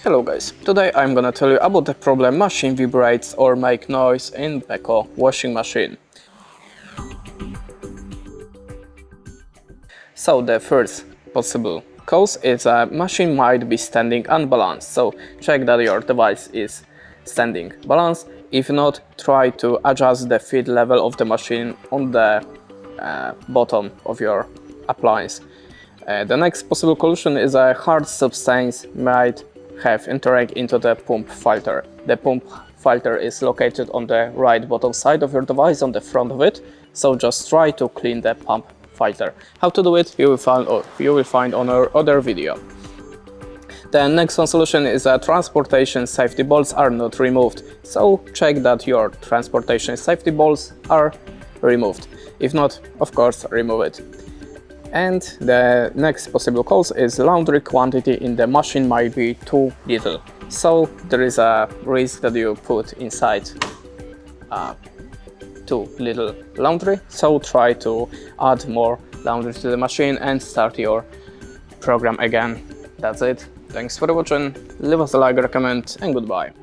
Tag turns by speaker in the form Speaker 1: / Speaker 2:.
Speaker 1: Hello guys, today I'm gonna tell you about the problem machine vibrates or make noise in BEKO washing machine. So the first possible cause is a machine might be standing unbalanced, so check that your device is standing balanced. If not, try to adjust the feed level of the machine on the bottom of your appliance. The next possible solution is a hard substance might have interact into the pump filter. The pump filter is located on the right bottom side of your device, on the front of it, so just try to clean the pump filter. How to do it you will find on our other video. The next one solution is that transportation safety bolts are not removed, so check that your transportation safety bolts are removed. If not, of course, remove it. And the next possible cause is laundry quantity in the machine might be too little. So there is a risk that you put inside too little laundry. So try to add more laundry to the machine and start your program again. That's it. Thanks for watching. Leave us a like, comment, and goodbye.